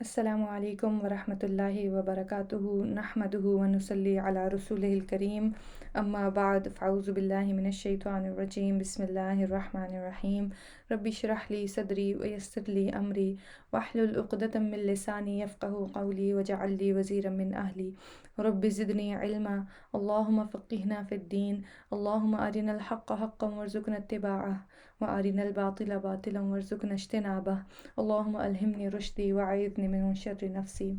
السلام علیکم ورحمۃ اللہ وبرکاتہ نحمدہ ونصلی علی رسولہ الکریم اما بعد فاعوذ باللہ من الشیطان الرجیم بسم اللہ الرحمن الرحیم رب اشرح لی صدری ویسر لی امری واحلل عقدۃ من لسانی یفقہوا قولی واجعل لی وزیرا من اہلی رب زدنی علما اللہم فقہنا فی الدین اللہم ارنا الحق حقا وارزقنا اتباعہ وارنا الباطل باطلا وارزقنا اجتنابہ اللہم الہمنی رشدی وعیذنی من شر نفسی۔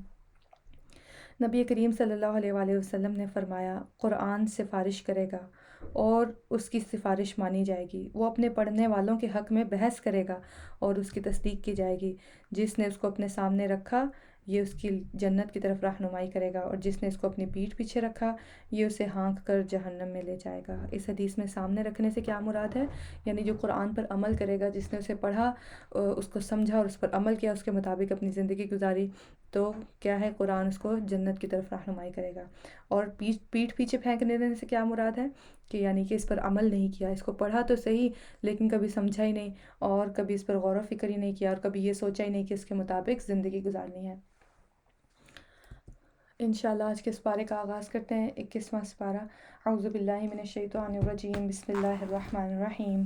نبی کریم صلی اللہ علیہ وآلہ وسلم نے فرمایا، قرآن سفارش کرے گا اور اس کی سفارش مانی جائے گی۔ وہ اپنے پڑھنے والوں کے حق میں بحث کرے گا اور اس کی تصدیق کی جائے گی۔ جس نے اس کو اپنے سامنے رکھا یہ اس کی جنت کی طرف رہنمائی کرے گا، اور جس نے اس کو اپنی پیٹھ پیچھے رکھا یہ اسے ہانک کر جہنم میں لے جائے گا۔ اس حدیث میں سامنے رکھنے سے کیا مراد ہے؟ یعنی جو قرآن پر عمل کرے گا، جس نے اسے پڑھا، اس کو سمجھا اور اس پر عمل کیا، اس کے مطابق اپنی زندگی گزاری، تو کیا ہے، قرآن اس کو جنت کی طرف رہنمائی کرے گا۔ اور پیٹھ پیچھے پھینکنے دینے سے کیا مراد ہے کہ یعنی کہ اس پر عمل نہیں کیا، اس کو پڑھا تو صحیح لیکن کبھی سمجھا ہی نہیں، اور کبھی اس پر غور و فکر ہی نہیں کیا، اور کبھی یہ سوچا ہی نہیں کہ اس کے مطابق زندگی گزارنی ہے۔ انشاءاللہ آج کے اس پارے کا آغاز کرتے ہیں۔ 21واں سپارہ۔ اعوذ باللہ من الشیطان الرجیم، بسم اللہ الرحمن الرحیم۔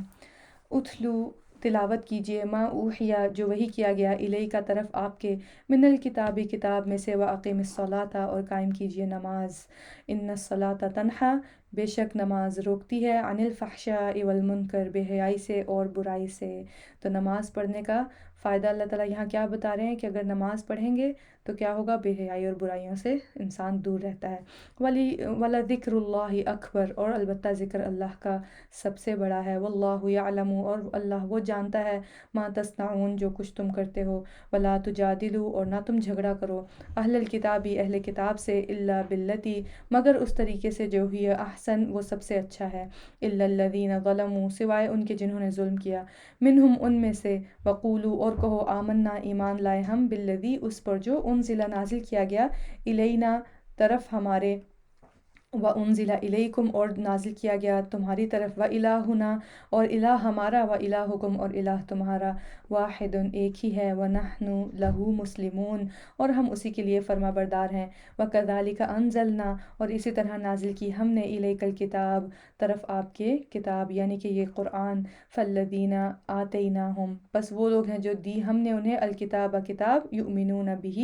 اتلو، تلاوت کیجیے، ما اوحیا، جو وحی کیا گیا، الیک کا طرف آپ کے، من الکتاب، کتاب میں سے، واقیم الصلاۃ، اور قائم کیجیے نماز، ان الصلاۃ تنہا، بے شک نماز روکتی ہے، عن الفحشاء والمنکر، بے حیائی سے اور برائی سے۔ تو نماز پڑھنے کا فائدہ اللہ تعالیٰ یہاں کیا بتا رہے ہیں کہ اگر نماز پڑھیں گے تو کیا ہوگا؟ بے حیائی اور برائیوں سے انسان دور رہتا ہے۔ وَلَذِكْرُ اللّٰہِ اکبر، اور البتہ ذکر اللہ کا سب سے بڑا ہے۔ وَاللّٰهُ يَعْلَمُ، اور اللہ وہ جانتا ہے، مَا تَصْنَعُونَ، جو کچھ تم کرتے ہو۔ وَلَا تُجَادِلُوا، اور نہ تم جھگڑا کرو، اہل الکتاب، اہل کتاب سے، إِلَّا بِالَّتِي، مگر اس طریقے سے جو ہی احسن، وہ سب سے اچھا ہے، إِلَّا الَّذِينَ ظَلَمُوا، سوائے ان کے جنہوں نے ظلم کیا، منہم، ان میں سے، وقولوا، اور کہو، آمنا، ایمان لائے ہم، بالذی، اس پر جو، انزل، نازل کیا گیا، الینا، طرف ہمارے، وانزل الیکم، اور نازل کیا گیا تمہاری طرف، والہنا، اور الہ ہمارا، والہکم، اور الہ تمہارا، واحد، ایک ہی ہے، ونحن لہ مسلمون، اور ہم اسی کے لیے فرما بردار ہیں، وکذالک انزلنا، اور اسی طرح نازل کی ہم نے، الیک الکتاب، طرف آپ کے کتاب، یعنی کہ یہ قرآن، فالذین آتیناہم، بس وہ لوگ ہیں جو دی ہم نے انہیں، الکتاب، کتاب، یؤمنون بہ،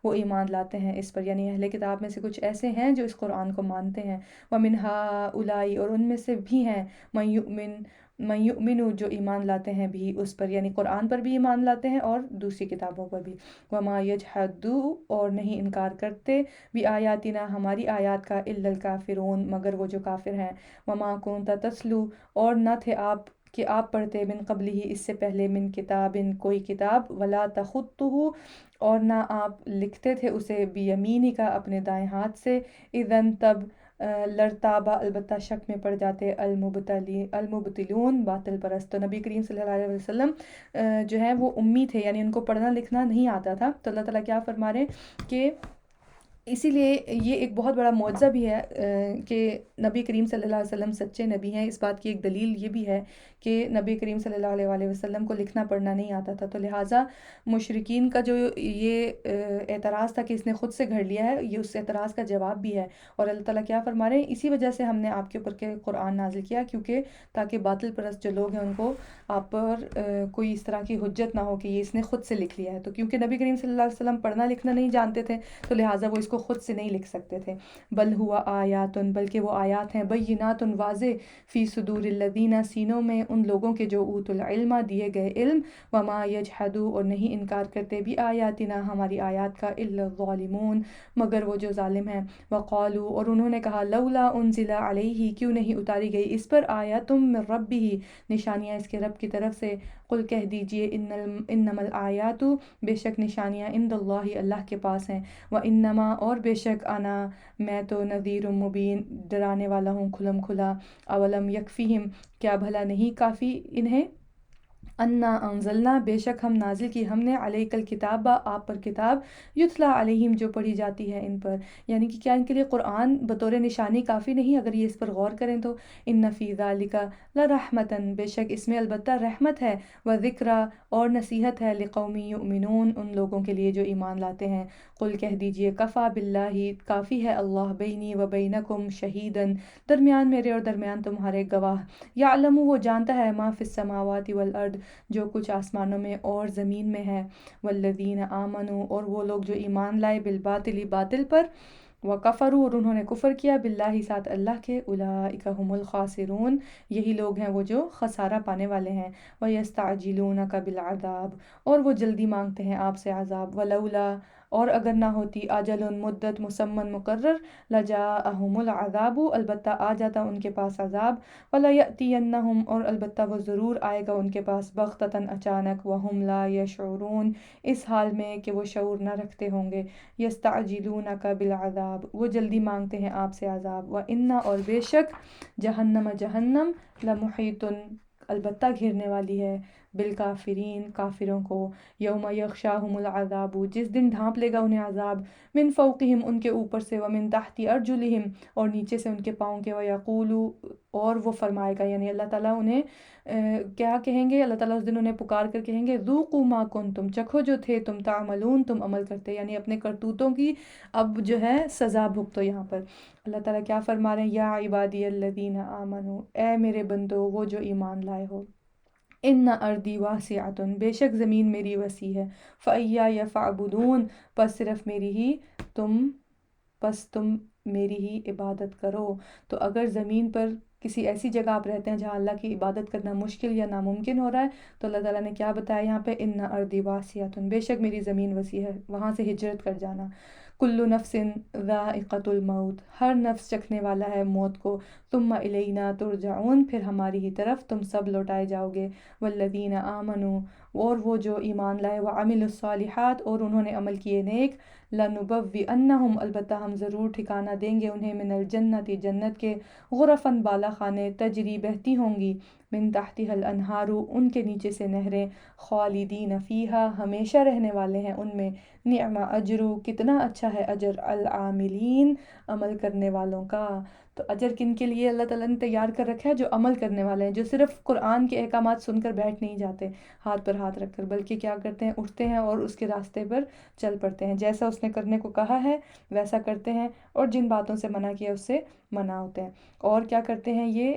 وہ ایمان لاتے ہیں اس پر، یعنی اہل کتاب میں سے کچھ ایسے ہیں جو اس قرآن کو مانتے ہیں، ومن ہؤلاء، اور ان میں سے بھی ہیں، من یؤمن، جو ایمان لاتے ہیں بھی اس پر، یعنی قرآن پر بھی ایمان لاتے ہیں اور دوسری کتابوں پر بھی، وما یجحد، اور نہیں انکار کرتے، بآیاتنا، ہماری آیات کا، الا الکافرون، مگر وہ جو کافر ہیں، وما کنت تتلو، اور نہ تھے آپ کہ آپ پڑھتے، من قبلہ، اس سے پہلے، من کتاب، کوئی کتاب، ولا تخطہ، اور نہ آپ لکھتے تھے اسے، بیمینک، اپنے دائیں ہاتھ سے، اذن، تب، لرتابا، البتہ شک میں پڑ جاتے، المبتلون، باطل پرست۔ تو نبی کریم صلی اللہ علیہ وسلم جو ہے وہ امی تھے، یعنی ان کو پڑھنا لکھنا نہیں آتا تھا، تو اللہ تعالیٰ کیا فرما رہے ہیں کہ اسی لیے یہ ایک بہت بڑا معجزہ بھی ہے کہ نبی کریم صلی اللہ علیہ وسلم سچے نبی ہیں۔ اس بات کی ایک دلیل یہ بھی ہے کہ نبی کریم صلی اللہ علیہ وآلہ وسلم کو لکھنا پڑھنا نہیں آتا تھا، تو لہٰذا مشرکین کا جو یہ اعتراض تھا کہ اس نے خود سے گھڑ لیا ہے، یہ اس اعتراض کا جواب بھی ہے، اور اللہ تعالیٰ کیا فرما رہے ہیں، اسی وجہ سے ہم نے آپ کے اوپر کے قرآن نازل کیا، کیونکہ تاکہ باطل پرست جو لوگ ہیں ان کو آپ پر کوئی اس طرح کی حجت نہ ہو کہ یہ اس نے خود سے لکھ لیا ہے۔ تو کیونکہ نبی کریم صلی اللہ علیہ وسلم پڑھنا لکھنا نہیں جانتے تھے تو لہٰذا وہ اس کو خود سے نہیں لکھ سکتے تھے۔ بل ہوا آیات، بلکہ وہ آیات ہیں، بینات، واضح، فی صدور الذین، سینوں میں ان لوگوں کے جو اوتوا العلم، دیے گئے علم، وما یجحد، اور نہیں انکار کرتے، بآیاتنا، ہماری آیات کا، الا الظالمون، مگر وہ جو ظالم ہیں، وقالوا، اور انہوں نے کہا، لولا انزل علیہ، کیوں نہیں اتاری گئی اس پر، آیات من ربہ، نشانیاں اس کے رب کی طرف سے، قل، کہہ دیجئے، انما الآیات، بے شک نشانیاں، عند اللہ، اللہ کے پاس ہیں، وانما، اور بے شک، انا، میں تو، نذیر مبین، ڈرانے والا ہوں کھلم کھلا، اولم یکفیہم، کیا بھلا نہیں کافی انہیں، انا انزلنا بے شک ہم نازل کی ہم نے علیک الکتاب آپ پر کتاب یتلا علیہم جو پڑھی جاتی ہے ان پر، یعنی کہ کیا ان کے لیے قرآن بطور نشانی کافی نہیں؟ اگر یہ اس پر غور کریں تو ان فی ذالک لرحمتن بے شک اس میں البتہ رحمت ہے، و ذکرى اور نصیحت ہے، لقوم یؤمنون ان لوگوں کے لیے جو ایمان لاتے ہیں۔ قل کہہ دیجئے کفا باللہ کافی ہے اللہ بینی و بینکم شہیدن درمیان میرے اور درمیان تمہارے گواہ، یعلم وہ جانتا ہے ما فی السماوات والارض جو کچھ آسمانوں میں اور زمین میں ہے، والذین آمنوا اور وہ لوگ جو ایمان لائے، بالباطل باطل پر، وکفروا اور انہوں نے کفر کیا، باللہ ساتھ اللہ کے، اولئک هم الخاسرون یہی لوگ ہیں وہ جو خسارہ پانے والے ہیں، ویستعجلونک بالعذاب اور وہ جلدی مانگتے ہیں آپ سے عذاب، ولولا اور اگر نہ ہوتی اجل مدت مسمن مقرر، لجاءہم العذاب البتہ آ جاتا ان کے پاس عذاب، وَلَيَأْتِيَنَّهُمْ اور البتہ وہ ضرور آئے گا ان کے پاس، بغتتاً اچانک، وَهُمْ لَا يَشْعُرُونَ اس حال میں کہ وہ شعور نہ رکھتے ہوں گے، يَسْتَعْجِلُونَكَ بِالْعَذَابِ وہ جلدی مانگتے ہیں آپ سے عذاب، وَإِنَّ اور بے شک جہنم جہنم لَمُحِيطٌ البتہ گھیرنے والی ہے، بالکافرین کافروں کو، یوم یغشاہم العذاب جس دن ڈھانپ لے گا انہیں عذاب، من فوقہم ان کے اوپر سے، ومن تحت ارجلہم اور نیچے سے ان کے پاؤں کے، ویقول اور وہ فرمائے گا، یعنی اللہ تعالیٰ انہیں کیا کہیں گے؟ اللہ تعالیٰ اس دن انہیں پکار کر کہیں گے ذوقوا ما کنتم چکھو جو تھے تم تعملون تم عمل کرتے، یعنی اپنے کرتوتوں کی اب جو ہے سزا بھگتو۔ یہاں پر اللہ تعالیٰ کیا فرما رہے ہیں؟ یا عبادی الذین آمنو اے میرے بندو وہ جو ایمان لائے ہو، ان ارضی واسعۃ بے شک زمین میری وسیع ہے، فایای فاعبدون پس تم میری ہی عبادت کرو۔ تو اگر زمین پر کسی ایسی جگہ آپ رہتے ہیں جہاں اللہ کی عبادت کرنا مشکل یا ناممکن ہو رہا ہے، تو اللہ تعالیٰ نے کیا بتایا یہاں پہ؟ ان ارضی واسعۃ بے شک میری زمین وسیع ہے، وہاں سے ہجرت کر جانا۔ کل نفس ذائقۃ الموت ہر نفس چکھنے والا ہے موت کو، ثم الینا ترجعون پھر ہماری ہی طرف تم سب لوٹائے جاؤ گے، والذین آمنوا اور وہ جو ایمان لائے، وعملوا الصالحات اور انہوں نے عمل کیے نیک، لنبوئنہم البتہ ہم ضرور ٹھکانہ دیں گے انہیں، من الجنت جنت کے، غرفاً بالا خانے، تجری بہتی ہوں گی، من تحتها الانہار ان کے نیچے سے نہریں، خالدین فیہا ہمیشہ رہنے والے ہیں ان میں، نعم اجر کتنا اچھا ہے اجر، العاملین عمل کرنے والوں کا۔ تو اجر کن کے لیے اللہ تعالیٰ نے تیار کر رکھا ہے؟ جو عمل کرنے والے ہیں، جو صرف قرآن کے احکامات سن کر بیٹھ نہیں جاتے ہاتھ پر ہاتھ رکھ کر، بلکہ کیا کرتے ہیں؟ اٹھتے ہیں اور اس کے راستے پر چل پڑتے ہیں، جیسا اس نے کرنے کو کہا ہے ویسا کرتے ہیں، اور جن باتوں سے منع کیا اس سے منع ہوتے ہیں، اور کیا کرتے ہیں یہ؟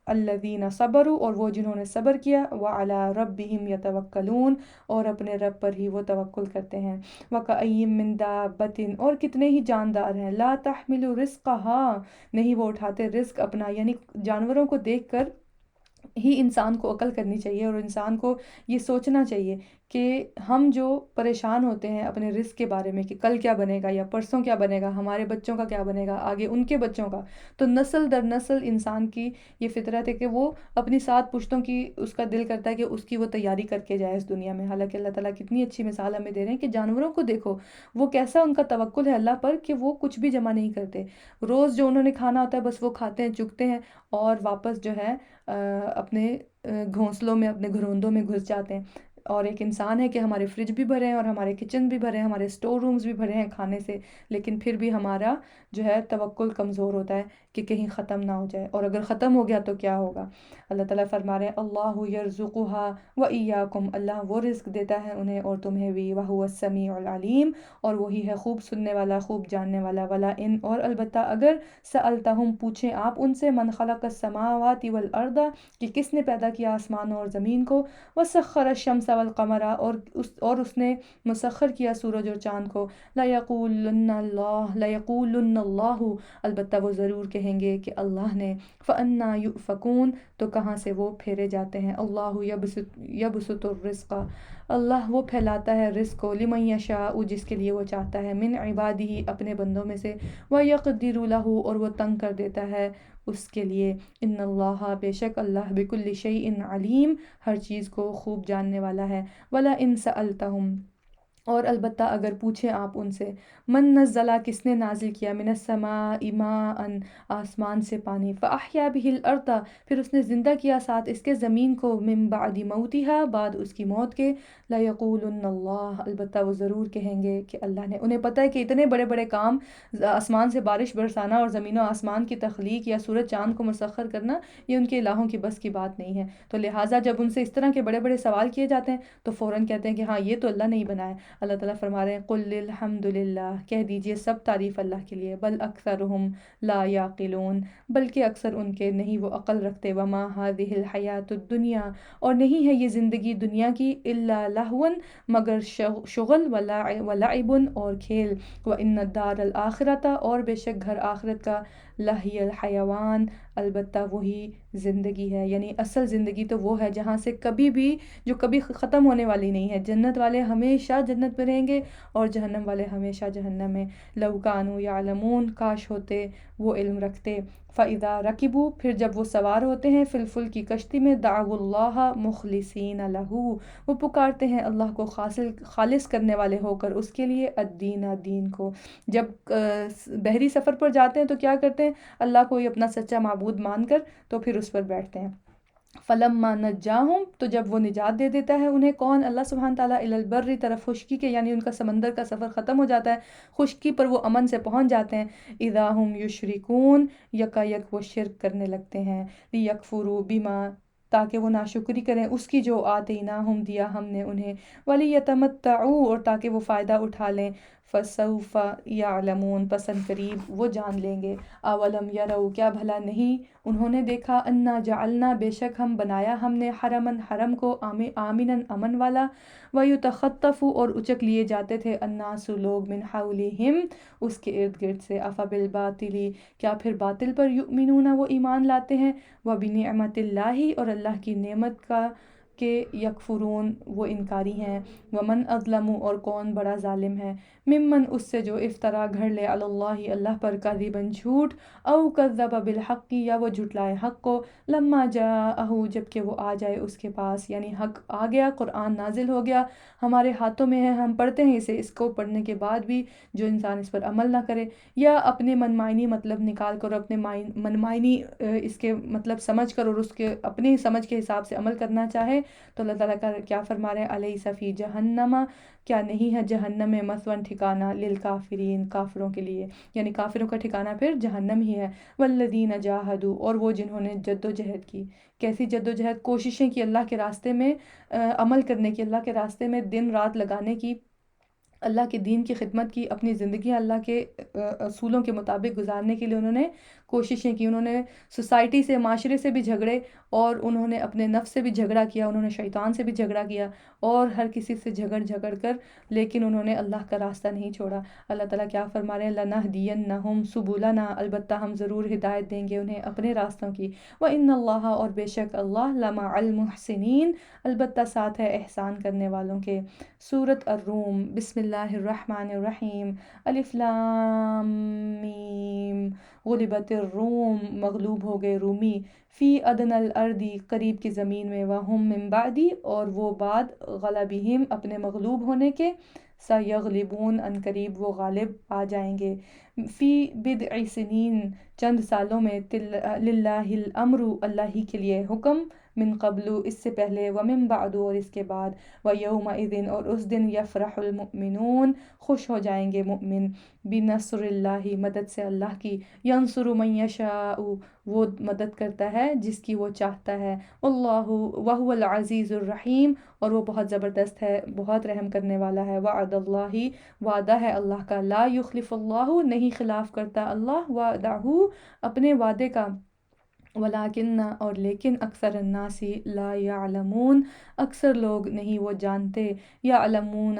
الذین صبروا اور وہ جنہوں نے صبر کیا، وعلی ربہم یتوکلون اور اپنے رب پر ہی وہ توکل کرتے ہیں، وکأین من دابۃ اور کتنے ہی جاندار ہیں، لا تحمل رزقها نہیں وہ اٹھاتے رزق اپنا، یعنی جانوروں کو دیکھ کر ہی انسان کو عقل کرنی چاہیے، اور انسان کو یہ سوچنا چاہیے کہ ہم جو پریشان ہوتے ہیں اپنے رزق کے بارے میں کہ کل کیا بنے گا یا پرسوں کیا بنے گا، ہمارے بچوں کا کیا بنے گا، آگے ان کے بچوں کا، تو نسل در نسل انسان کی یہ فطرت ہے کہ وہ اپنی 7 پشتوں کی اس کا دل کرتا ہے کہ اس کی وہ تیاری کر کے جائے اس دنیا میں، حالانکہ اللہ تعالیٰ کتنی اچھی مثال ہمیں دے رہے ہیں کہ جانوروں کو دیکھو وہ کیسا ان کا توکل ہے اللہ پر، کہ وہ کچھ بھی جمع نہیں کرتے، روز جو انہوں نے کھانا ہوتا ہے بس وہ کھاتے ہیں، چگتے ہیں، اور واپس جو ہے اپنے گھونسلوں میں اپنے گھروندوں میں گھس جاتے ہیں۔ اور ایک انسان ہے کہ ہمارے فریج بھی بھرے ہیں اور ہمارے کچن بھی بھرے ہیں، ہمارے اسٹور رومز بھی بھرے ہیں کھانے سے، لیکن پھر بھی ہمارا جو ہے توکل کمزور ہوتا ہے کہ کہیں ختم نہ ہو جائے، اور اگر ختم ہو گیا تو کیا ہوگا؟ اللہ تعالیٰ فرما رہے ہیں اللہ یرزقها وإیاکم اللہ وہ رزق دیتا ہے انہیں اور تمہیں بھی، وہو السمیع العلیم اور وہی ہے خوب سننے والا خوب جاننے والا، ولا ان اور البتہ اگر سألتہم پوچھیں آپ ان سے، من خلق السماوات والارض کہ کس نے پیدا کیا آسمانوں اور زمین کو، وسخر الشمس والقمر اور اس نے مسخر کیا سورج اور چاند کو، لَيَقُولُنَّ اللَّهُ البتہ وہ ضرور کہیں گے کہ اللہ نے، فَأَنَّا يُؤْفَكُونَ تو کہاں سے وہ پھیرے جاتے ہیں، اللہ یبسط الرزق اللہ وہ پھیلاتا ہے رزق کو، لمن یشاء جس کے لیے وہ چاہتا ہے، من عبادہ اپنے بندوں میں سے، وَيَقْدِرُ لَهُ اور وہ تنگ کر دیتا ہے اس کے لیے، ان اللہ بے شک اللہ بکل شیء علیم ہر چیز کو خوب جاننے والا ہے، ولا ان سألتہم اور البتہ اگر پوچھیں آپ ان سے، من نزلہ کس نے نازل کیا، من السماء ماء آسمان سے پانی، فاحیا بہ الارض پھر اس نے زندہ کیا ساتھ اس کے زمین کو، من بعد موتها بعد اس کی موت کے، لیقولن اللہ البتہ وہ ضرور کہیں گے کہ اللہ نے۔ انہیں پتہ ہے کہ اتنے بڑے بڑے کام، آسمان سے بارش برسانا اور زمین و آسمان کی تخلیق یا سورج چاند کو مسخر کرنا، یہ ان کے الہوں کی بس کی بات نہیں ہے۔ تو لہٰذا جب ان سے اس طرح کے بڑے بڑے سوال کیے جاتے ہیں تو فوراً کہتے ہیں کہ ہاں یہ تو اللہ نے ہی بنایا۔ اللہ تعالیٰ فرما رہے ہیں قل الحمد للہ، کہہ دیجئے سب تعریف اللہ کے لیے، بل اکثرہم لا یعقلون بلکہ اکثر ان کے نہیں وہ عقل رکھتے، وما هذه الحیات الدنیا اور نہیں ہے یہ زندگی دنیا کی، الا لہوا مگر شغل ولعب اور کھیل، وان الدار الاخرۃ اور بے شک گھر آخرت کا، لہی الحیوان البتہ وہی زندگی ہے، یعنی اصل زندگی تو وہ ہے جہاں سے کبھی بھی، جو کبھی ختم ہونے والی نہیں ہے۔ جنت والے ہمیشہ جنت میں رہیں گے اور جہنم والے ہمیشہ جہنم میں۔ لو کانوا یعلمون کاش ہوتے وہ علم رکھتے، فَإِذَا رَكِبُوا پھر جب وہ سوار ہوتے ہیں، فی الفلک کی کشتی میں، دعوا اللہ مخلصین لہ وہ پکارتے ہیں اللہ کو خالص کرنے والے ہو کر اس کے لیے، الدین دین کو۔ جب بحری سفر پر جاتے ہیں تو کیا کرتے ہیں، اللہ کو ہی اپنا سچا معبود مان کر تو پھر اس پر بیٹھتے ہیں۔ فلما نجاہم تو جب وہ نجات دے دیتا ہے انہیں، کون، اللہ سبحانہ تعالیٰ، الی البر طرف خشکی کے، یعنی ان کا سمندر کا سفر ختم ہو جاتا ہے، خشکی پر وہ امن سے پہنچ جاتے ہیں، اذا ہم یشرکون یکا یک وہ شرک کرنے لگتے ہیں، لیکفروا بما تاکہ وہ ناشکری کریں اس کی جو آتیناہم دیا ہم نے انہیں، ولیتمتعوا اور تاکہ وہ فائدہ اٹھا لیں، فسوف یعلمون پس ان قریب وہ جان لیں گے، اولم یروا کیا بھلا نہیں انہوں نے دیکھا، انا جعلنا بے شک ہم بنایا ہم نے، حرمن حرم کو، آمنن امن والا، ویتخطف اور اچک لیے جاتے تھے، الناس لوگ، من حولہم اس کے ارد گرد سے، افبالباطل کیا پھر باطل پر، یؤمنون وہ ایمان لاتے ہیں، وبنعمت اللہ اور اللہ کی نعمت کا، کہ یکفرون وہ انکاری ہیں، ومن اظلم اور کون بڑا ظالم ہے، ممن اس سے جو افترا گھڑ لے، علی اللہ اللہ پر، کذبا جھوٹ، او کذب بالحق یا وہ جھٹلائے حق کو، لما جاءہ جب کہ وہ آ جائے اس کے پاس، یعنی حق آ گیا، قرآن نازل ہو گیا، ہمارے ہاتھوں میں ہے، ہم پڑھتے ہیں اسے، اس کو پڑھنے کے بعد بھی جو انسان اس پر عمل نہ کرے یا اپنے منمانی مطلب نکال کر، اپنے منمانی اس کے مطلب سمجھ کر اور اس کے اپنے سمجھ کے حساب سے عمل کرنا چاہے، تو اللہ تعالیٰ کا کیا فرما رہے ہیں، الیس فی جہنم کیا نہیں ہے جہنم میں، مثواً ٹھکانہ، للکافرین کافروں کے لیے، یعنی کافروں کا ٹھکانہ پھر جہنم ہی ہے، والذین جاہدوا اور وہ جنہوں نے جد و جہد کی، کیسی جد و جہد، کوششیں کی اللہ کے راستے میں، عمل کرنے کی، اللہ کے راستے میں دن رات لگانے کی، اللہ کے دین کی خدمت کی، اپنی زندگی اللہ کے اصولوں کے مطابق گزارنے کے لیے انہوں نے کوششیں کی، انہوں نے سوسائٹی سے، معاشرے سے بھی جھگڑے، اور انہوں نے اپنے نفس سے بھی جھگڑا کیا، انہوں نے شیطان سے بھی جھگڑا کیا، اور ہر کسی سے جھگڑ کر، لیکن انہوں نے اللہ کا راستہ نہیں چھوڑا۔ اللہ تعالیٰ کیا فرما رہے ہیں، لَنَهْدِيَنَّهُمْ سُبُلَنَا البتہ ہم ضرور ہدایت دیں گے انہیں اپنے راستوں کی، وَإِنَّ اللَّهَ اور بے شک اللہ، لَمَعَ الْمُحْسِنِينَ البتہ ساتھ ہے احسان کرنے والوں کے۔ سورۃ الروم، بسم اللہ الرحمن الرحیم، الف لام میم، غلبت الروم مغلوب ہو گئے رومی، فی ادنی الارض قریب کی زمین میں، وہم من بعدی اور وہ بعد غلبہم اپنے مغلوب ہونے کے، سیغلبون ان قریب وہ غالب آ جائیں گے، فی بضع سنین چند سالوں میں، للہ الامر اللہ ہی کے لیے حکم، من قبل اس سے پہلے، ومن بعد اور اس کے بعد، ویومئذ اور اس دن، یفرح المؤمنون خوش ہو جائیں گے مؤمن، بنصر اللہ مدد سے اللہ کی، ینصر من یشاء وہ مدد کرتا ہے جس کی وہ چاہتا ہے، اللہ وہو العزیز الرحیم اور وہ بہت زبردست ہے، بہت رحم کرنے والا ہے، وعد اللہ وعدہ ہے اللہ کا، لا یخلف اللہ نہیں خلاف کرتا اللہ وعدہ اپنے وعدے کا، ولیکن اور لیکن، اکثر الناس لا یعلمون اکثر لوگ نہیں وہ جانتے، یعلمون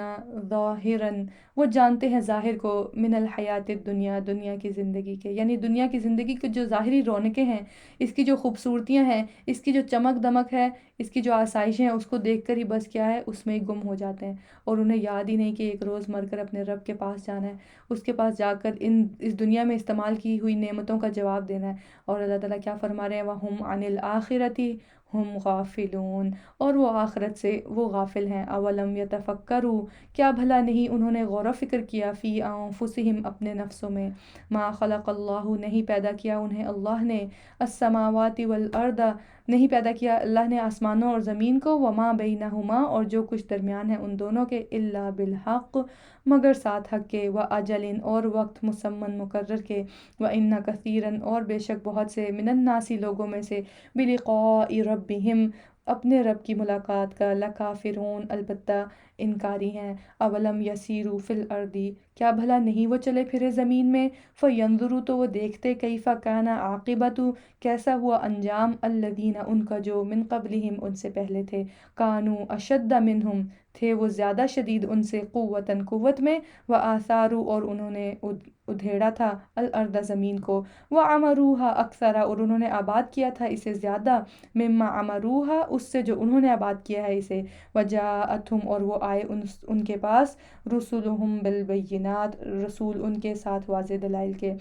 ظاہرا وہ جانتے ہیں ظاہر کو، من الحیات الدنیا دنیا کی زندگی کے، یعنی دنیا کی زندگی کی جو ظاہری رونقیں ہیں، اس کی جو خوبصورتیاں ہیں، اس کی جو چمک دمک ہے، اس کی جو آسائشیں ہیں، اس کو دیکھ کر ہی بس کیا ہے اس میں گم ہو جاتے ہیں، اور انہیں یاد ہی نہیں کہ ایک روز مر کر اپنے رب کے پاس جانا ہے، اس کے پاس جا کر اس دنیا میں استعمال کی ہوئی نعمتوں کا جواب دینا ہے، اور اللہ تعالیٰ کیا فرما رہے ہیں، وَهُمْ عَنِ الْآخِرَةِ ہم غافلون، اور وہ آخرت سے وہ غافل ہیں۔ اولم یتفکروا، کیا بھلا نہیں انہوں نے غور و فکر کیا، فی انفسہم اپنے نفسوں میں، ما خلق اللہ نہیں پیدا کیا انہیں اللہ نے، السماوات والارض نہیں پیدا کیا اللہ نے آسمانوں اور زمین کو، وما بینہما اور جو کچھ درمیان ہے ان دونوں کے، الا بالحق مگر ساتھ حق کے، واجل اور وقت مسمن مقرر کے، وان کثیرا اور بے شک بہت سے، من الناس لوگوں میں سے، بلقاء ربہم اپنے رب کی ملاقات کا، لکافرون البتہ انکاری ہیں۔ اولم یسیروا فی الارض، کیا بھلا نہیں وہ چلے پھرے زمین میں، فینظروا تو وہ دیکھتے، کیف کان عاقبۃ کیسا ہوا انجام، الذین ان کا جو، من قبلہم ان سے پہلے تھے، کانوا اشد منہم تھے وہ زیادہ شدید ان سے، قوتاً قوت میں، وآثاروا اور انہوں نے ادھیڑا تھا، الارض زمین کو، وعمروہا اکثر اور انہوں نے آباد کیا تھا اسے زیادہ، مما عمروہا اس سے جو انہوں نے آباد کیا ہے اسے، وجاءتہم اور وہ آئے ان کے پاس، رسولہم بالبینات رسول ان کے ساتھ واضح دلائل کے۔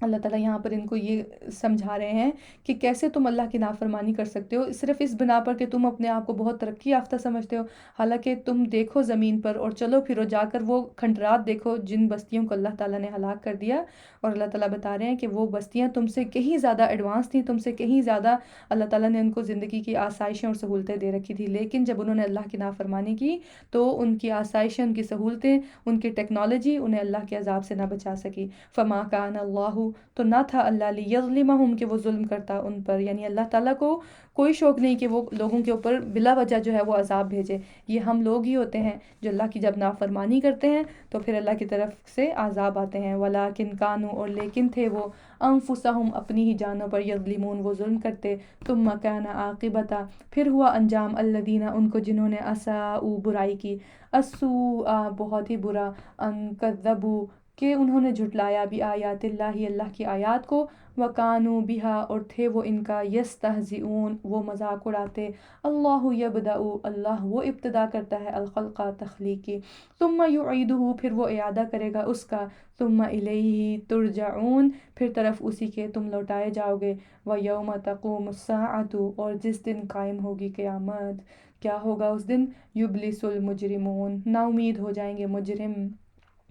اللہ تعالیٰ یہاں پر ان کو یہ سمجھا رہے ہیں کہ کیسے تم اللہ کی نافرمانی کر سکتے ہو، صرف اس بنا پر کہ تم اپنے آپ کو بہت ترقی یافتہ سمجھتے ہو، حالانکہ تم دیکھو زمین پر اور چلو پھرو جا کر وہ کھنڈرات دیکھو جن بستیوں کو اللہ تعالیٰ نے ہلاک کر دیا، اور اللہ تعالیٰ بتا رہے ہیں کہ وہ بستیاں تم سے کہیں زیادہ ایڈوانس تھیں، تم سے کہیں زیادہ اللہ تعالیٰ نے ان کو زندگی کی آسائشیں اور سہولتیں دے رکھی تھی، لیکن جب انہوں نے اللہ کی نافرمانی کی تو ان کی آسائشیں، ان کی سہولتیں، ان کی ٹیکنالوجی انہیں اللہ کے عذاب سے نہ بچا سکی۔ فما کان اللہ تو نہ تھا اللہ لیظلمہم کہ وہ ظلم کرتا ان پر، یعنی اللہ تعالیٰ کو کوئی شوق نہیں کہ وہ لوگوں کے اوپر بلا وجہ جو ہے وہ عذاب بھیجے، یہ ہم لوگ ہی ہوتے ہیں جو اللہ کی جب نافرمانی کرتے ہیں تو پھر اللہ کی طرف سے عذاب آتے ہیں۔ ولیکن کانوا اور لیکن تھے وہ، انفسہم اپنی ہی جانوں پر، یظلمون وہ ظلم کرتے، ثم کان عاقبۃ پھر ہوا انجام، الذین ان کو جنہوں نے اساءوا برائی کی، السوء بہت ہی برا، ان کذبوا کہ انہوں نے جھٹلایا، بآیات اللہ اللہ کی آیات کو، وکانوا بہا اور تھے وہ ان کا، یستہزئون وہ مذاق اڑاتے، اللہ یبدأ اللہ وہ ابتدا کرتا ہے، الخلق تخلیق کی، ثم یعیدہ پھر وہ اعادہ کرے گا اس کا، ثم الیہ ترجعون پھر طرف اسی کے تم لوٹائے جاؤ گے، ویوم تقوم الساعۃ اور جس دن قائم ہوگی قیامت، کیا ہوگا اس دن، یبلس المجرمون نا امید ہو جائیں گے مجرم۔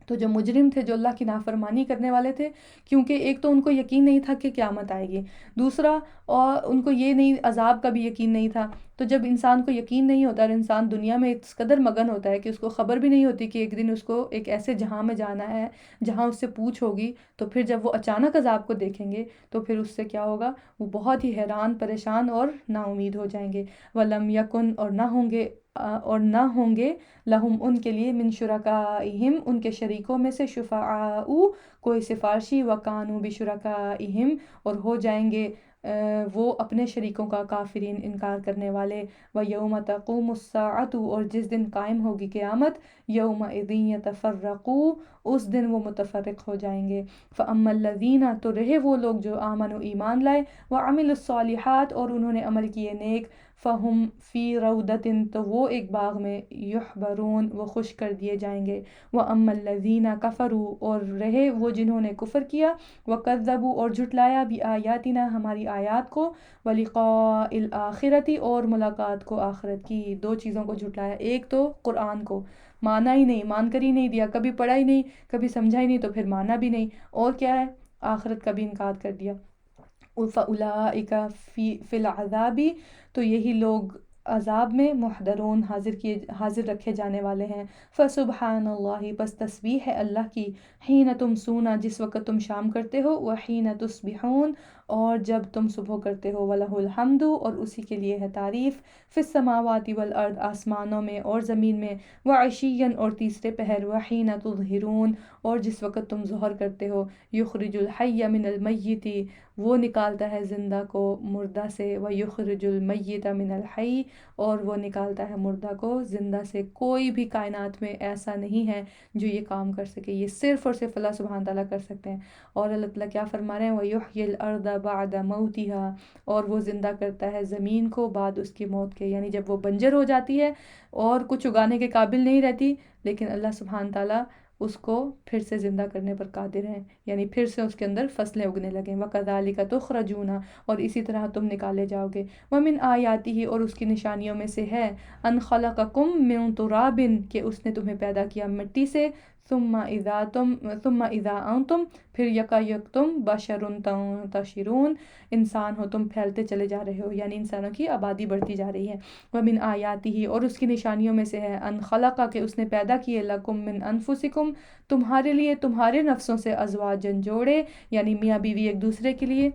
تو جو مجرم تھے، جو اللہ کی نافرمانی کرنے والے تھے، کیونکہ ایک تو ان کو یقین نہیں تھا کہ قیامت آئے گی، دوسرا اور ان کو یہ نہیں، عذاب کا بھی یقین نہیں تھا، تو جب انسان کو یقین نہیں ہوتا اور انسان دنیا میں اس قدر مگن ہوتا ہے کہ اس کو خبر بھی نہیں ہوتی کہ ایک دن اس کو ایک ایسے جہاں میں جانا ہے جہاں اس سے پوچھ ہوگی، تو پھر جب وہ اچانک عذاب کو دیکھیں گے تو پھر اس سے کیا ہوگا، وہ بہت ہی حیران پریشان اور نا امید ہو جائیں گے۔ وَلَمْ يَكُنْ اور نہ ہوں گے، لہم ان کے لیے، من شرکائہم ان کے شریکوں میں سے، شفعاء کوئی سفارشی، وکانوا بشرکائہم اور ہو جائیں گے وہ اپنے شریکوں کا، کافرین انکار کرنے والے، ویوم تقوم الساعۃ اور جس دن قائم ہوگی قیامت، یومئذ یتفرقون اس دن وہ متفرق ہو جائیں گے، فاما الذین تو رہے وہ لوگ جو آمنوا ایمان لائے، وعملوا الصالحات اور انہوں نے عمل کیے نیک، فہم فی روضۃ تو وہ ایک باغ میں، یحبرون وہ خوش کر دیے جائیں گے، واما الذین کفروا اور رہے وہ جنہوں نے کفر کیا، وکذبوا اور جھٹلایا، بآیاتنا ہماری آیات کو، ولقاء الآخرۃ اور ملاقات کو آخرت کی، دو چیزوں کو جھٹلایا، ایک تو قرآن کو مانا ہی نہیں، مان کر ہی نہیں دیا، کبھی پڑھا ہی نہیں، کبھی سمجھا ہی نہیں، تو پھر مانا بھی نہیں، اور کیا ہے، آخرت کا بھی انکار کر دیا۔ فَأُولَٰئِکَ فِی الْعَذَابِ تو یہی لوگ عذاب میں، محضرون حاضر رکھے جانے والے ہیں، فسبحان اللہ بس تسبیح ہے اللہ کی، حین تمسون جس وقت تم شام کرتے ہو، وحین تصبحون اور جب تم صبح کرتے ہو، وَلَهُ الْحَمْدُ اور اسی کے لیے ہے تعریف، فی السماوات والارض آسمانوں میں اور زمین میں، وعشیا اور تیسرے پہر، وحین تظہرون اور جس وقت تم ظہر کرتے ہو، یخرج الحی من المیت وہ نکالتا ہے زندہ کو مردہ سے، وَيُخْرِجُ الْمَيِّتَ مِنَ الْحَيِّ اور وہ نکالتا ہے مردہ کو زندہ سے، کوئی بھی کائنات میں ایسا نہیں ہے جو یہ کام کر سکے، یہ صرف اور صرف اللہ سبحانہ تعالیٰ کر سکتے ہیں۔ اور اللہ تعالیٰ کیا فرما رہے ہیں، وَيُحْيِي الْأَرْضَ بَعْدَ مَوْتِهَا اور وہ زندہ کرتا ہے زمین کو بعد اس کی موت کے، یعنی جب وہ بنجر ہو جاتی ہے اور کچھ اگانے کے قابل نہیں رہتی، لیکن اللہ سبحانہ تعالیٰ اس کو پھر سے زندہ کرنے پر قادر ہیں، یعنی پھر سے اس کے اندر فصلیں اگنے لگیں۔ وَكَذَلِكَ تُخْرَجُونَ، اور اسی طرح تم نکالے جاؤ گے۔ وَمِنْ آیَاتِهِ، اور اس کی نشانیوں میں سے ہے، أَنْ خَلَقَكُم مِّن تُرَابٍ، کہ اس نے تمہیں پیدا کیا مٹی سے، ثُمَّ إِذَا أَنْتُمْ، پھر یکا یک تم بشر تنتشرون، انسان ہو تم پھیلتے چلے جا رہے ہو، یعنی انسانوں کی آبادی بڑھتی جا رہی ہے۔ وَمِنْ آیَاتِهِ، اور اس کی نشانیوں میں سے ہے، أَنْ خَلَقَ، کہ اس نے پیدا کیے، لَكُم مِّنْ أَنفُسِكُم، تمہارے لیے تمہارے نفسوں سے، ازواجن جوڑے، یعنی میاں بیوی ایک دوسرے کے لیے۔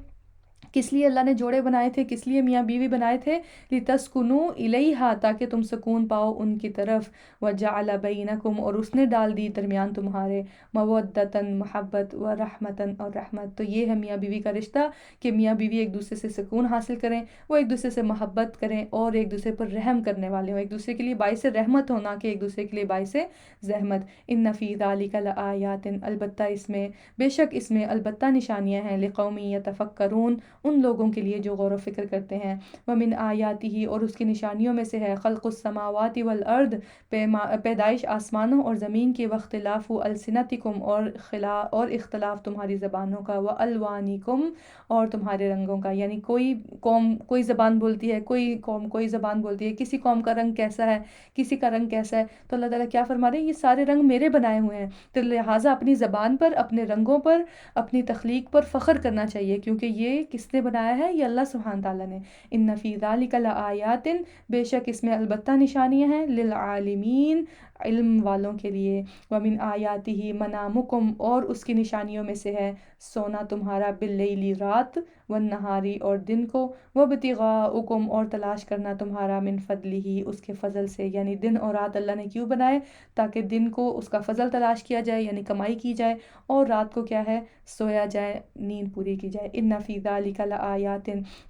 کس لیے اللہ نے جوڑے بنائے تھے، کس لیے میاں بیوی بنائے تھے؟ لِتَسْكُنُوا إِلَيْهَا، تاکہ تم سکون پاؤ ان کی طرف۔ وَجَعَلَ بَيْنَكُمْ، اور اس نے ڈال دی درمیان تمہارے، مَوَدَّةً، محبت، وَرَحْمَةً، اور رحمت۔ تو یہ ہے میاں بیوی کا رشتہ، کہ میاں بیوی ایک دوسرے سے سکون حاصل کریں، وہ ایک دوسرے سے محبت کریں، اور ایک دوسرے پر رحم کرنے والے ہوں، ایک دوسرے کے لیے باعث رحمت ہونا، کہ ایک دوسرے کے لیے باعث زحمت۔ إِنَّ فِي ذَلِكَ لَآيَاتٍ، البتہ اس میں، بے شک اس میں البتہ نشانیاں ہیں، لِقَوْمٍ يَتَفَكَّرُونَ، ان لوگوں کے لیے جو غور و فکر کرتے ہیں۔ وَمِنْ آیَاتِهِ، اور اس کی نشانیوں میں سے ہے، خلق السماوات والارض، پیدائش آسمانوں اور زمین کی، واختلاف السنتکم، اور اختلاف تمہاری زبانوں کا، والوانکم، اور تمہارے رنگوں کا، یعنی کوئی قوم کوئی زبان بولتی ہے، کوئی قوم کوئی زبان بولتی ہے، کسی قوم کا رنگ کیسا ہے، کسی کا رنگ کیسا ہے، تو اللہ تعالیٰ کیا فرما رہے ہیں، یہ سارے رنگ میرے بنائے ہوئے ہیں، تو لہٰذا اپنی زبان پر، اپنے رنگوں پر، اپنی تخلیق پر فخر کرنا چاہیے، کیونکہ یہ کس نے بنایا ہے؟ یہ اللہ سبحانہ تعالیٰ نے۔ ان فی ذلک لآیات، بے شک اس میں البتہ نشانیاں ہیں، للعالمین، علم والوں کے لیے۔ ومن آیاتہ منامکم، اور اس کی نشانیوں میں سے ہے، سونا تمہارا، باللیل رات، والنہاری اور دن کو، وابتغاؤکم، اور تلاش کرنا تمہارا، من فضلہ اس کے فضل سے، یعنی دن اور رات اللہ نے کیوں بنائے؟ تاکہ دن کو اس کا فضل تلاش کیا جائے، یعنی کمائی کی جائے، اور رات کو کیا ہے؟ سویا جائے، نیند پوری کی جائے۔ ان فی ذلک لآیات،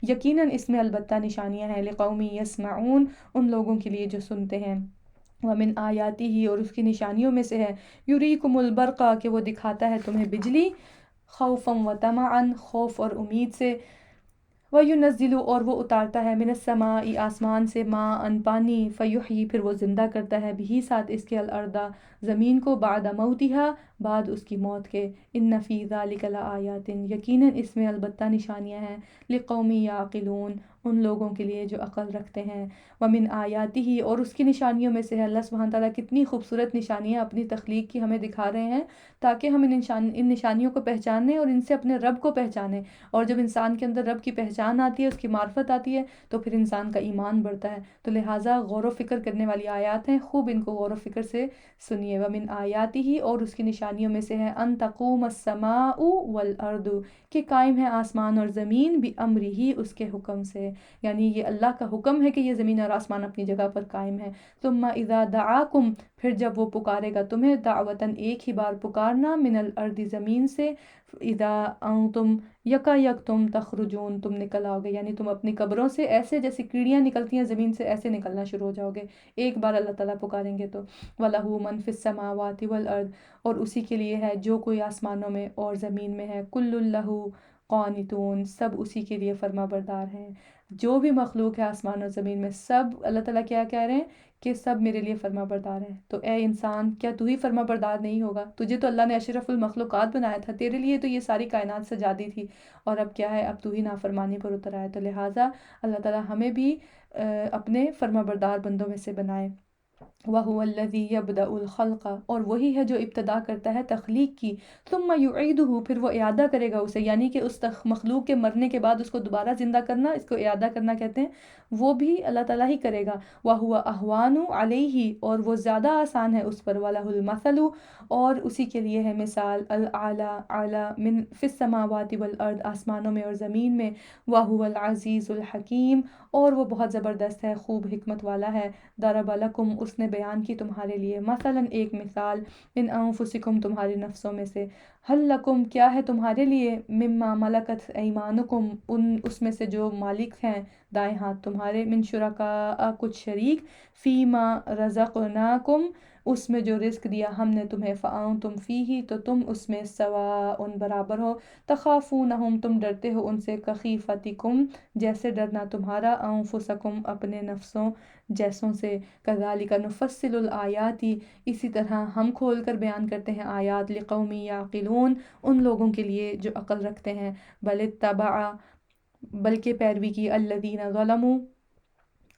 یقیناً اس میں البتہ نشانیاں ہیں، لقوم یسمعون، ان لوگوں کے لیے جو سنتے ہیں۔ ومن آیاتہ، اور اس کی نشانیوں میں سے ہے، یریکم البرق، کہ وہ دکھاتا ہے تمہیں بجلی، خوفا و طمعا، خوف اور امید سے، وَيُنَزِّلُ، اور وہ اتارتا ہے، من السماء، آسمان سے، ماءً پانی، فیحیی، پھر وہ زندہ کرتا ہے، بھی ساتھ اس کے، الارض زمین کو، بعد موتها، بعد اس کی موت کے۔ ان فی ذلک لآیات، یقیناً اس میں البتہ نشانیاں ہیں، لقوم یعقلون، ان لوگوں کے لیے جو عقل رکھتے ہیں۔ ومن آیاتہ، اور اس کی نشانیوں میں سے ہے، اللہ سبحانہ تعالیٰ کتنی خوبصورت نشانیاں اپنی تخلیق کی ہمیں دکھا رہے ہیں، تاکہ ہم ان نشانیوں کو پہچانیں اور ان سے اپنے رب کو پہچانیں، اور جب انسان کے اندر رب کی پہچان آتی ہے، اس کی معرفت آتی ہے، تو پھر انسان کا ایمان بڑھتا ہے۔ تو لہٰذا غور و فکر کرنے والی آیات ہیں، خوب ان کو غور و فکر سے سنیے۔ ومن آیاتہ، اور اس کی نشانیوں میں سے ہے، ان تقوم السماء والارض، کہ قائم ہے آسمان اور زمین، بامرہ، اس کے حکم سے، یعنی یہ اللہ کا حکم ہے کہ یہ زمین اور آسمان اپنی جگہ پر قائم ہے۔ ثم اذا دعاکم، پھر جب وہ پکارے گا تمہیں، دعوتاً ایک ہی بار پکارنا، من الارض زمین سے، اذا انتم یکا یک تم تخرجون، تم نکل آؤ گے، یعنی تم اپنی قبروں سے ایسے جیسے کیڑیاں نکلتی ہیں زمین سے، ایسے نکلنا شروع ہو جاؤ گے، ایک بار اللہ تعالیٰ پکاریں گے تو۔ وَلَهُ مَن فِي السَّمَاوَاتِ وَالْأَرْضِ، اور اسی کے لیے ہے جو کوئی آسمانوں میں اور زمین میں ہے، كُلٌّ لَهُ قانتون، سب اسی کے لیے فرما بردار ہیں، جو بھی مخلوق ہے آسمان اور زمین میں، سب اللہ تعالیٰ کیا کہہ رہے ہیں کہ سب میرے لیے فرما بردار ہیں۔ تو اے انسان، کیا تو ہی فرما بردار نہیں ہوگا؟ تجھے تو اللہ نے اشرف المخلوقات بنایا تھا، تیرے لیے تو یہ ساری کائنات سجا دی تھی، اور اب کیا ہے، اب تو ہی نافرمانی پر اتر آیا۔ تو لہٰذا اللہ تعالیٰ ہمیں بھی اپنے فرما بردار بندوں میں سے بنائے۔ وَهُوَ الَّذِي يَبْدَأُ الْخَلْقَ، اور وہی ہے جو ابتدا کرتا ہے تخلیق کی، ثُمَّ يُعِيدُهُ، پھر وہ اعادہ کرے گا اسے، یعنی کہ اس مخلوق کے مرنے کے بعد اس کو دوبارہ زندہ کرنا، اس کو اعادہ کرنا کہتے ہیں، وہ بھی اللہ تعالیٰ ہی کرے گا۔ وَهُوَ أَهْوَانُ عَلَيْهِ، اور وہ زیادہ آسان ہے اس پر، وَلَهُ الْمَثَلُ، اور اسی کے لیے ہے مثال، الْأَعْلَى، اعلیٰ، من فِي السَّمَاوَاتِ وَالْأَرْضِ، آسمانوں میں اور زمین میں، وَهُوَ الْعَزِيزُ الْحَكِيمُ، اور وہ بہت زبردست ہے، خوب حکمت والا ہے۔ ضَرَبَ لَكُمْ، اس نے بیان کی تمہارے لیے، مثلاً ایک مثال، من انفسکم، تمہاری نفسوں میں سے، هل لکم، کیا ہے تمہارے لیے، مما ملکت ایمانکم، اس میں سے جو مالک ہیں دائیں ہاتھ تمہارے، من شرکاء، کچھ شریک، فیما رزقناکم، اس میں جو رزق دیا ہم نے تمہیں، فأنتم فیہ تو تم اس میں سواء برابر ہو، تخافونہم تم ڈرتے ہو ان سے، کخیفتکم جیسے ڈرنا تمہارا، انفسکم اپنے نفسوں جیسوں سے، کذالک نفصل الآیات اسی طرح ہم کھول کر بیان کرتے ہیں آیات، لقوم یعقلون ان لوگوں کے لیے جو عقل رکھتے ہیں، بل اتبع بلکہ پیروی کی الذین ظلموا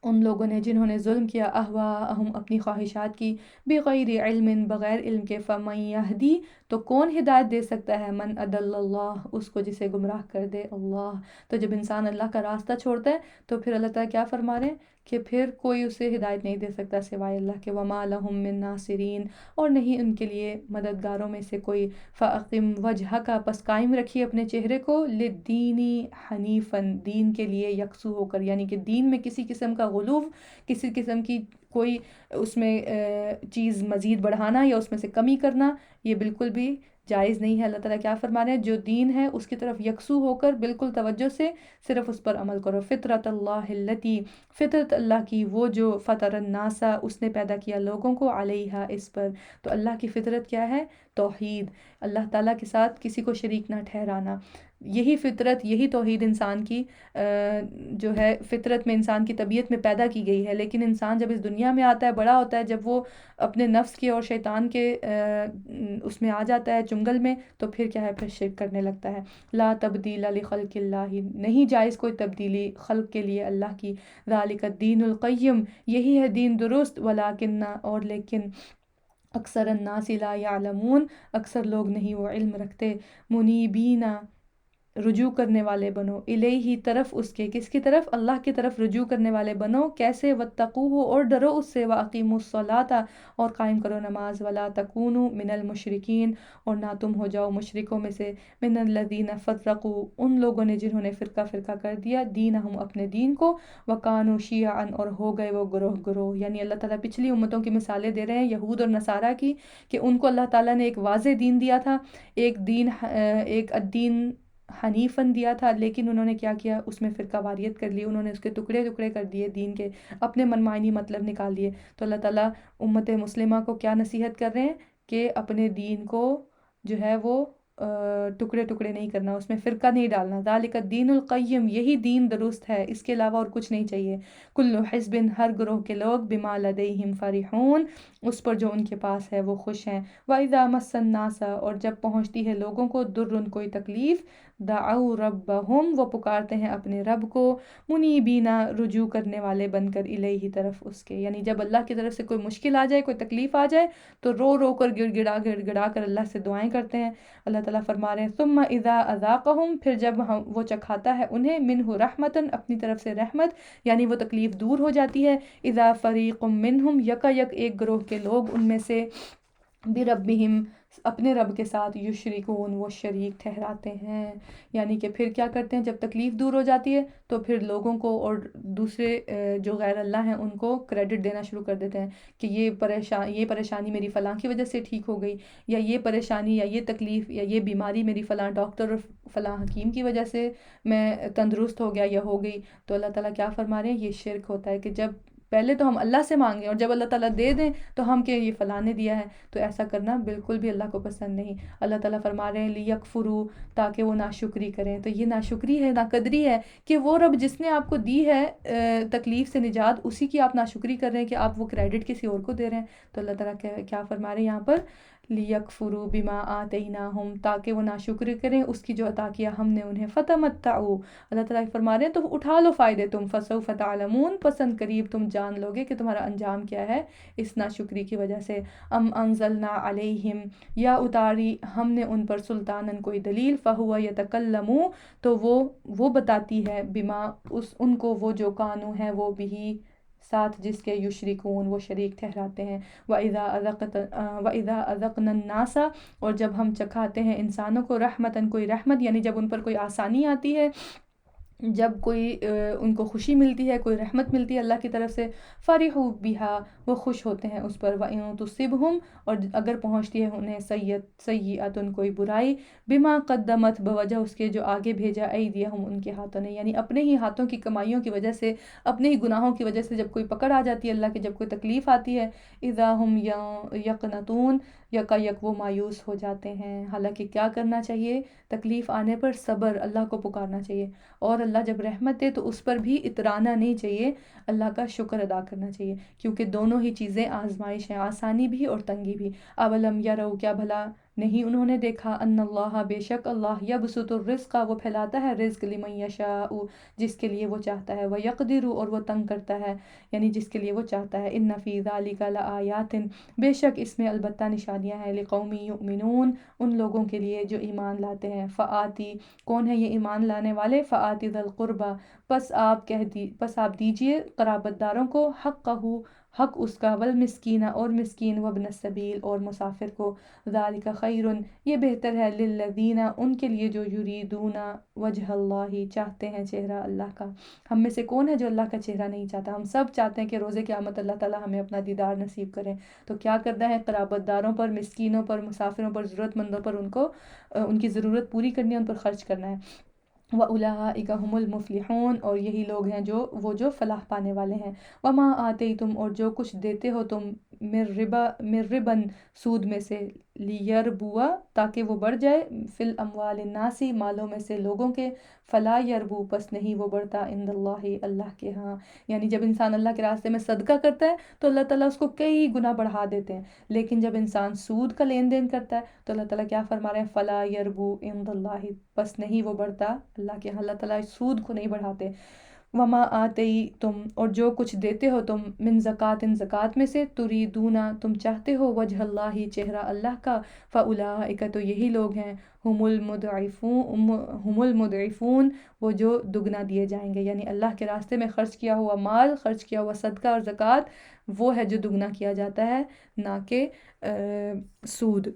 ان لوگوں نے جنہوں نے ظلم کیا، اہواءہم اپنی خواہشات کی، بغیر علم بغیر علم کے، فمن یہدی تو کون ہدایت دے سکتا ہے، من اضل اللہ اس کو جسے گمراہ کر دے اللہ۔ تو جب انسان اللہ کا راستہ چھوڑتا ہے تو پھر اللہ تعالیٰ کیا فرما رہے ہیں کہ پھر کوئی اسے ہدایت نہیں دے سکتا سوائے اللہ کے، وما لہم من ناصرین اور نہیں ان کے لیے مددگاروں میں سے کوئی، فاقم وجہک پس قائم رکھیے اپنے چہرے کو، للدین حنیفاً دین کے لیے یکسو ہو کر، یعنی کہ دین میں کسی قسم کا غلو، کسی قسم کی کوئی اس میں چیز مزید بڑھانا یا اس میں سے کمی کرنا یہ بالکل بھی جائز نہیں ہے۔ اللہ تعالیٰ کیا فرما رہے ہیں، جو دین ہے اس کی طرف یکسو ہو کر بالکل توجہ سے صرف اس پر عمل کرو، فطرت اللہ التی فطرت اللہ کی وہ جو فطر الناس اس نے پیدا کیا لوگوں کو، علیہا اس پر، تو اللہ کی فطرت کیا ہے، توحید، اللہ تعالیٰ کے ساتھ کسی کو شریک نہ ٹھہرانا، یہی فطرت یہی توحید انسان کی جو ہے فطرت میں انسان کی طبیعت میں پیدا کی گئی ہے۔ لیکن انسان جب اس دنیا میں آتا ہے بڑا ہوتا ہے، جب وہ اپنے نفس کے اور شیطان کے اس میں آ جاتا ہے چنگل میں، تو پھر کیا ہے، پھر شرک کرنے لگتا ہے۔ لا تبدیل لخلق اللہ نہیں جائز کوئی تبدیلی خلق کے لیے اللہ کی، ذالک الدین القیم یہی ہے دین درست، ولیکن اور لیکن اکثر الناس لا یعلمون اکثر لوگ نہیں وہ علم رکھتے، منیبین رجوع کرنے والے بنو، الیہ طرف اس کے، کس کی طرف، اللہ کی طرف رجوع کرنے والے بنو، کیسے، واتقوہ اور ڈرو اس سے، واقیموا الصلاۃ اور قائم کرو نماز، ولا تکونوا من المشرکین اور نہ تم ہو جاؤ مشرکوں میں سے، من الذین فرقوا ان لوگوں نے جنہوں نے فرقہ فرقہ کر دیا، دینہم اپنے دین کو، وکانوا شیعا اور ہو گئے وہ گروہ گروہ، یعنی اللہ تعالیٰ پچھلی امتوں کی مثالیں دے رہے ہیں یہود اور نصارہ کی، کہ ان کو اللہ تعالیٰ نے ایک واضح دین دیا تھا، ایک الدین حنیفاً دیا تھا، لیکن انہوں نے کیا کیا، اس میں فرقہ واریت کر لی، انہوں نے اس کے ٹکڑے ٹکڑے کر دیے، دین کے اپنے منمانی مطلب نکال دیے۔ تو اللہ تعالیٰ امت مسلمہ کو کیا نصیحت کر رہے ہیں کہ اپنے دین کو جو ہے وہ ٹکڑے ٹکڑے نہیں کرنا، اس میں فرقہ نہیں ڈالنا، ذالک الدین القیم یہی دین درست ہے، اس کے علاوہ اور کچھ نہیں چاہیے، کل حزب ہر گروہ کے لوگ، بما لدیہم فرحون اس پر جو ان کے پاس ہے وہ خوش ہیں، وَإِذَا مَسَّ النَّاسَ اور جب پہنچتی ہے لوگوں کو، درٌ کوئی تکلیف، دعوا ربہم وہ پکارتے ہیں اپنے رب کو، منیبین رجوع کرنے والے بن کر، الیہ طرف اس کے، یعنی جب اللہ کی طرف سے کوئی مشکل آ جائے، کوئی تکلیف آ جائے تو رو رو کر گڑ گڑا کر اللہ سے دعائیں کرتے ہیں۔ اللہ تعالیٰ فرما رہے ہیں ثم اذا اذاقہم پھر جب وہ چکھاتا ہے انہیں، منہ رحمتاً اپنی طرف سے رحمت، یعنی وہ تکلیف دور ہو جاتی ہے، اذا فریق منہم یکا یک ایک گروہ کے لوگ ان میں سے، بربہم اپنے رب کے ساتھ، یشرکون وہ شریک ٹھہراتے ہیں، یعنی کہ پھر کیا کرتے ہیں، جب تکلیف دور ہو جاتی ہے تو پھر لوگوں کو اور دوسرے جو غیر اللہ ہیں ان کو کریڈٹ دینا شروع کر دیتے ہیں کہ یہ پریشانی میری فلاں کی وجہ سے ٹھیک ہو گئی، یا یہ پریشانی یا یہ تکلیف یا یہ بیماری میری فلاں ڈاکٹر اور فلاں حکیم کی وجہ سے میں تندرست ہو گیا یا ہو گئی۔ تو اللہ تعالیٰ کیا فرما رہے ہیں، یہ شرک ہوتا ہے کہ جب پہلے تو ہم اللہ سے مانگیں اور جب اللہ تعالیٰ دے دیں تو ہم کہ یہ فلاں نے دیا ہے، تو ایسا کرنا بالکل بھی اللہ کو پسند نہیں۔ اللہ تعالیٰ فرما رہے ہیں لیکفروا تاکہ وہ ناشکری کریں، تو یہ ناشکری ہے، ناقدری ہے کہ وہ رب جس نے آپ کو دی ہے تکلیف سے نجات، اسی کی آپ ناشکری کر رہے ہیں کہ آپ وہ کریڈٹ کسی اور کو دے رہے ہیں۔ تو اللہ تعالیٰ کیا فرما رہے ہیں یہاں پر، لیکفروا بما آتیناہم تاکہ وہ ناشکری کریں اس کی جو عطا کیا ہم نے انہیں، فتمتعوا اللہ تعالیٰ فرما رہے ہیں تو اٹھا لو فائدے تم، فسوف تعلمون پسند قریب تم جان لو گے کہ تمہارا انجام کیا ہے اس ناشکری کی وجہ سے، ام انزلنا علیہم یا اتاری ہم نے ان پر، سلطانن کوئی دلیل، فہو یتکلم تو وہ بتاتی ہے، بما ان کو وہ جو کانو ہے وہ بھی ساتھ جس کے، یشرکون وہ شریک ٹھہراتے ہیں، وَإِذَا أَذَقْنَا النَّاسَ اور جب ہم چکھاتے ہیں انسانوں کو، رحمتاً کوئی رحمت، یعنی جب ان پر کوئی آسانی آتی ہے، جب کوئی ان کو خوشی ملتی ہے، کوئی رحمت ملتی ہے اللہ کی طرف سے، فرحوا بہا، وہ خوش ہوتے ہیں اس پر، وَإِن تُصِبْهُمْ، اور اگر پہنچتی ہے انہیں سیئۃ کوئی برائی، بما قدمت، بوجہ اس کے جو آگے بھیجا، ایدیہم ان کے ہاتھوں نے، یعنی اپنے ہی ہاتھوں کی کمائیوں کی وجہ سے، اپنے ہی گناہوں کی وجہ سے جب کوئی پکڑ آ جاتی ہے اللہ کی، جب کوئی تکلیف آتی ہے، اذا ہم یقنطون، یکا یک وہ مایوس ہو جاتے ہیں۔ حالانکہ کیا کرنا چاہیے؟ تکلیف آنے پر صبر، اللہ کو پکارنا چاہیے، اور اللہ جب رحمت دے تو اس پر بھی اترانا نہیں چاہیے، اللہ کا شکر ادا کرنا چاہیے، کیونکہ دونوں ہی چیزیں آزمائش ہیں، آسانی بھی اور تنگی بھی۔ اولم یروا، کیا بھلا نہیں انہوں نے دیکھا، ان اللہ، بے شک اللہ، یبسط الرزق، وہ پھیلاتا ہے رزق، لمن یشاء، جس کے لیے وہ چاہتا ہے، ویقدر، اور وہ تنگ کرتا ہے، یعنی جس کے لیے وہ چاہتا ہے، ان فی ذلک لآیات، بے شک اس میں البتہ نشانیاں ہیں، لقوم یؤمنون، ان لوگوں کے لیے جو ایمان لاتے ہیں، فآتی، کون ہے یہ ایمان لانے والے، فآتی ذی القربی، پس آپ دیجئے قرابت داروں کو، حقہ، حق اس کا، والمسکین، اور مسکین، وابن السبیل، اور مسافر کو، ذالک خیر، یہ بہتر ہے، للذین، ان کے لیے جو یریدون وجہ اللہ، چاہتے ہیں چہرہ اللہ کا۔ ہم میں سے کون ہے جو اللہ کا چہرہ نہیں چاہتا؟ ہم سب چاہتے ہیں کہ روز قیامت اللہ تعالیٰ ہمیں اپنا دیدار نصیب کرے، تو کیا کرنا ہے؟ قرابت داروں پر، مسکینوں پر، مسافروں پر، ضرورت مندوں پر، ان کو ان کی ضرورت پوری کرنی ہے، ان پر خرچ کرنا ہے۔ وَأُولَٰئِکَ هُمُ الْمُفْلِحُونَ، اور یہی لوگ ہیں جو فلاح پانے والے ہیں۔ وَمَا آتَیْتُم، اور جو کچھ دیتے ہو تم، من ربن، سود میں سے، لیربوا، تاکہ وہ بڑھ جائے، فی الاموال الناس، مالوں میں سے لوگوں کے، فلا یربو، پس نہیں وہ بڑھتا، عند اللہ، اللہ کے ہاں، یعنی جب انسان اللہ کے راستے میں صدقہ کرتا ہے تو اللہ تعالیٰ اس کو کئی گنا بڑھا دیتے ہیں، لیکن جب انسان سود کا لین دین کرتا ہے تو اللہ تعالیٰ کیا فرما رہے ہیں؟ فلا یربو عند اللہ، بس نہیں وہ بڑھتا اللہ کے ہاں، اللہ تعالیٰ سود کو نہیں بڑھاتے۔ وما تم، اور جو کچھ دیتے ہو تم، من زکوٰۃ، زکوٰۃ میں سے، تریدون، تم چاہتے ہو، وجہ اللہ، چہرہ اللہ کا، فاولئک، تو یہی لوگ ہیں، ہم المضعفون، وہ جو دگنا دیے جائیں گے، یعنی اللہ کے راستے میں خرچ کیا ہوا مال، خرچ کیا ہوا صدقہ اور زکوٰۃ، وہ ہے جو دگنا کیا جاتا ہے، نہ کہ سود۔